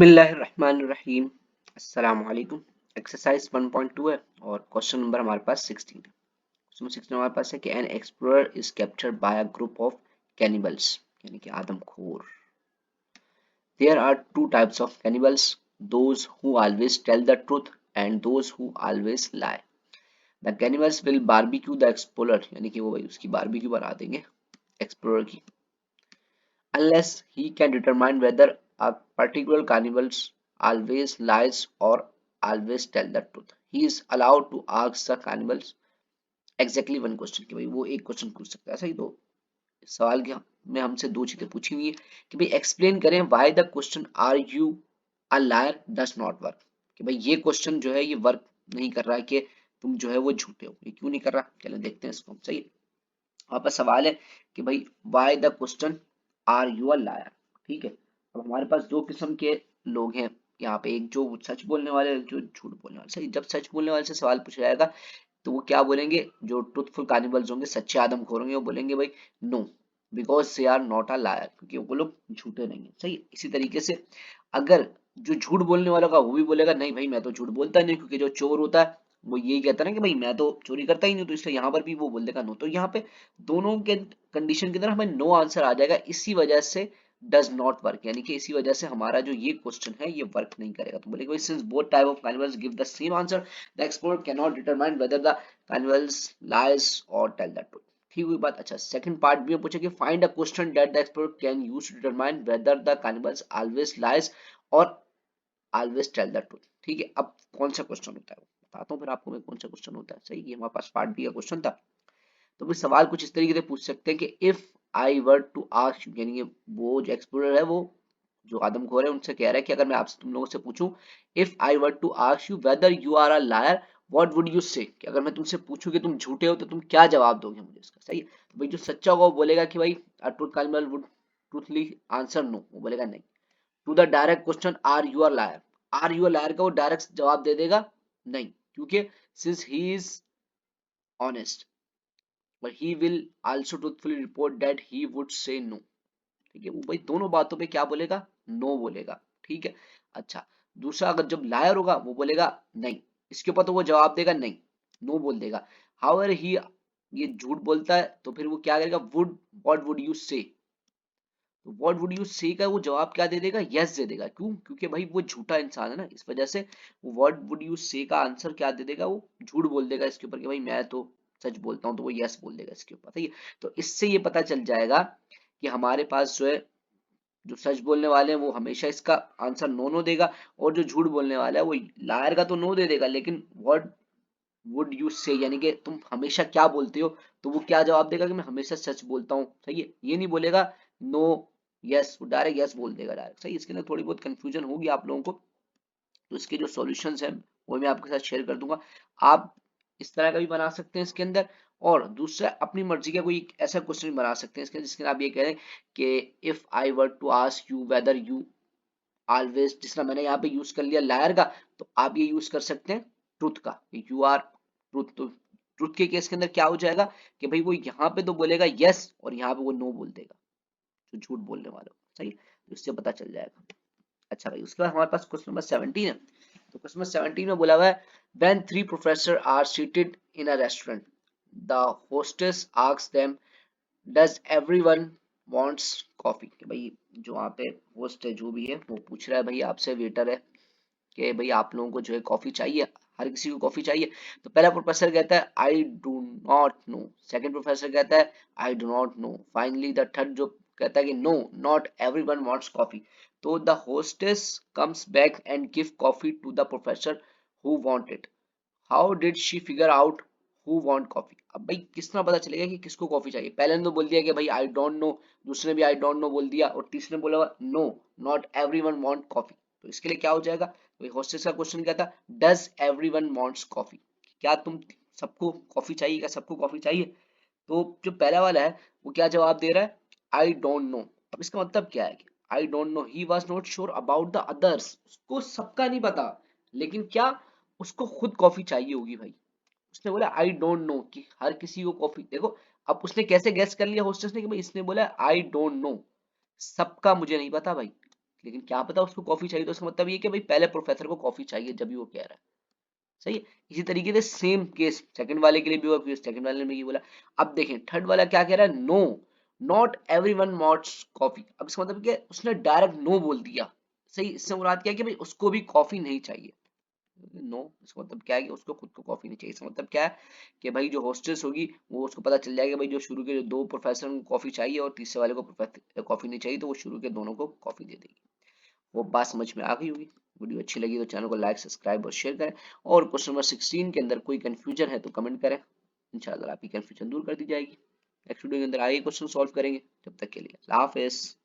बिस्मिल्लाहिर्रहमानिर्रहीम। अस्सलाम वालेकुम। एक्सरसाइज 1.2 है और क्वेश्चन नंबर हमारे पास 16 है। क्वेश्चन 16 हमारे पास है कि an explorer is captured by a group of cannibals, यानी कि आदमखोर। There are two types of cannibals, those who always tell the truth and those who always lie. The cannibals will barbecue the explorer, यानी कि वो भाई उसकी barbecue बना देंगे एक्सप्लोरर की, unless he can determine whether a particular cannibal always lies or always tell the truth. He is allowed to ask the cannibals exactly one question, कि भाई वो एक क्वेश्चन पूछ सकता है। ऐसा ही तो सवाल के में हमसे दो चीजें पूछी हुई है कि भाई एक्सप्लेन करें why the question are you a liar does not work, कि भाई ये क्वेश्चन जो है ये वर्क नहीं कर रहा है, कि तुम जो है वो झूठे हो। ये क्यों नहीं कर रहा, चलो देखते हैं इसको। सही है, वहां पर सवाल है कि भाई why the question are you a liar. ठीक है, अब हमारे पास दो किस्म के लोग हैं यहाँ पे, एक जो सच बोलने वाले, एक जो झूठ बोलने वाले। सही, जब सच बोलने वाले से सवाल पूछा जाएगा तो वो क्या बोलेंगे, जो ट्रुथफुल कार्निवल्स होंगे, सच्चे आदमखोर होंगे, वो बोलेंगे भाई no, because they are not a liar, क्योंकि वो लोग झूठे नहीं है। सही, इसी तरीके से अगर जो झूठ बोलने वाला का वो भी बोलेगा नहीं भाई मैं तो झूठ बोलता नहीं, क्योंकि जो चोर होता है वो यही कहता है ना कि भाई मैं तो चोरी करता ही नहीं, तो इसलिए यहाँ पर भी वो बोल देगा नो। तो यहाँ पे दोनों के कंडीशन के अंदर हमें नो आंसर आ जाएगा, इसी वजह से डज नॉट वर्क, यानी कि इसी वजह से हमारा जो ये क्वेश्चन है ये वर्क नहीं करेगा। तो बोलेगा since both type of cannibals give the same answer, the explorer can not determine whether the cannibals lies और टेल द ट्रुथ। ठीक हुई बात। अच्छा, सेकंड पार्ट भी पूछे कि find a question that the explorer can use to determine whether the cannibals always lies और always tell the truth. ठीक है, अब कौन सा क्वेश्चन होता है वो बताता हूँ फिर आपको मैं, कौन सा क्वेश्चन होता है। सही, ये हमारे पास पार्ट बी का क्वेश्चन था। तो फिर सवाल कुछ इस तरीके से पूछ सकते हैं कि if I were to ask you, यानी कि वो जो एक्सप्लोरर है, वो जो आदमखोर है, उनसे कह रहा है कि अगर मैं आपसे तुम लोगों से पूछूं if I were to ask you whether you are a liar what would you say, कि अगर मैं तुमसे पूछूं कि तुम झूठे हो तो तुम क्या जवाब दोगे मुझे इसका। सही है, तो भाई जो सच्चा होगा वो बोलेगा कि भाई a truth cannibal would truthfully answer no, वो बोलेगा नहीं। To the direct question are you a liar, are you a liar का वो डायरेक्ट जवाब दे देगा नहीं, क्योंकि since he is honest, but he will also truthfully report that he would say no। ठीक है, वो भाई दोनों बातों पे क्या बोलेगा, नो बोलेगा। ठीक है, अच्छा, दूसरा अगर जब लायर होगा वो बोलेगा नहीं, इसके ऊपर तो वो जवाब देगा नहीं, नो बोल देगा। हाउएवर ही ये झूठ बोलता है तो फिर वो क्या करेगा, वुड व्हाट वुड यू से, तो व्हाट वुड यू से का वो जवाब क्या दे देगा, यस दे देगा। क्यों, क्योंकि भाई वो झूठा इंसान है ना, इस वजह से वो व्हाट वुड यू से का आंसर क्या दे देगा, वो झूठ बोल देगा इसके ऊपर कि भाई मैं तो सच बोलता हूँ, तो वो यस बोल देगा इसके ऊपर। ठीक है, तो इससे ये पता चल जाएगा कि हमारे पास जो है, जो सच बोलने वाले हैं वो हमेशा इसका आंसर नो नो देगा, और जो झूठ बोलने वाला है वो लायर का तो नो दे देगा, लेकिन व्हाट वुड यू से, यानी कि तुम हमेशा क्या बोलते हो, तो वो क्या जवाब देगा कि मैं हमेशा सच बोलता हूँ। सही है, ये नहीं बोलेगा नो यस, वो डायरेक्ट यस बोल देगा डायरेक्ट। सही, इसके अंदर थोड़ी बहुत कंफ्यूजन होगी आप लोगों को, तो इसके जो सॉल्यूशंस हैं वो मैं आपके साथ शेयर कर दूंगा। आप इस तरह का भी बना सकते हैं इसके अंदर, और दूसरा अपनी मर्जी का कोई एक ऐसा क्वेश्चन बना सकते हैं इसके अंदर जिसके अंदर आप ये कह रहे हैं कि if I were to ask you whether you always, जिस तरह मैंने यहाँ पे यूज कर लिया लायर का, तो आप ये यूज कर सकते हैं ट्रुथ का, यू आर ट्रुथ। तो ट्रुथ के केस के अंदर क्या हो जाएगा कि भाई वो यहाँ पे तो बोलेगा यस और यहाँ पे वो नो बोल देगा, जो झूठ बोलने वाला। सही, तो इससे पता चल जाएगा। अच्छा भाई, उसके बाद हमारे पास क्वेश्चन नंबर 17 है। तो क्वेश्चन नंबर 17 में बोला हुआ है when three professor are seated in a restaurant the hostess asks them does everyone wants coffee, कि भाई जो वहाँ पे होस्ट है जो भी है वो पूछ रहा है भाई आपसे, वेटर है, कि भाई आप लोगों को जो है कॉफी चाहिए, हर किसी को कॉफी चाहिए। तो पहला प्रोफेसर कहता है I do not know, second professor कहता है I do not know, finally the third जो कहता है कि no not everyone wants coffee. तो the hostess comes back and give coffee to the professor who want it. How did she figure out who want coffee. अब भाई किस तरह पता चलेगा कि किसको कॉफी चाहिए, पहले ने तो बोल दिया कि भाई आई डोंट नो, दूसरे ने भी आई डोंट नो बोल दिया, और तीसरे ने बोला no not everyone want coffee. तो इसके लिए क्या हो जाएगा, तो होस्टेस का क्वेश्चन क्या था, डज एवरीवन वांट्स कॉफी, क्या तुम सबको कॉफी चाहिए, क्या सबको कॉफी चाहिए। तो जो पहला वाला है वो क्या जवाब दे रहा है, आई डोंट नो। अब इसका मतलब क्या है, I don't know, he was not sure about the others, उसको सबका नहीं पता, लेकिन क्या उसको खुद कॉफी चाहिए होगी भाई। उसने बोला आई डोंट नो, कि हर किसी को कॉफी। देखो अब उसने कैसे गेस कर लिया होस्टेस ने कि भाई इसने बोला आई डोंट नो, सबका मुझे नहीं पता भाई, लेकिन क्या पता उसको कॉफी चाहिए, तो उसका मतलब ये कि भाई पहले प्रोफेसर को कॉफी चाहिए जब भी वो कह रहा है। सही है। इसी तरीके से सेम केस सेकंड वाले के लिए भी हुआ, फिर सेकंड वाले ने भी ये बोला। अब देखें थर्ड वाला क्या कह रहा है, no not everyone wants coffee. अब इसका मतलब क्या है, उसने डायरेक्ट नो बोल दिया। सही, इससे मुराद क्या है कि भाई उसको भी कॉफी नहीं चाहिए। नो इसका मतलब क्या है कि उसको खुद को कॉफी नहीं चाहिए। इसका मतलब क्या है कि भाई जो हॉस्टेस होगी वो उसको पता चल जाएगा भाई जो शुरू के जो दो प्रोफेसर को कॉफी चाहिए और तीसरे वाले को कॉफी नहीं चाहिए, तो वो शुरू के दोनों को कॉफी दे देगी। वो बात समझ में आ गई होगी। वीडियो अच्छी लगी तो चैनल को लाइक सब्सक्राइब और शेयर करें। और क्वेश्चन नंबर 16 के अंदर कोई कंफ्यूजन है तो कमेंट करें, इंशाल्लाह आपकी कंफ्यूजन दूर कर दी जाएगी। नेक्स्ट वीडियो के अंदर आगे क्वेश्चन सॉल्व करेंगे। जब तक के लिए अल्लाह हाफिज़।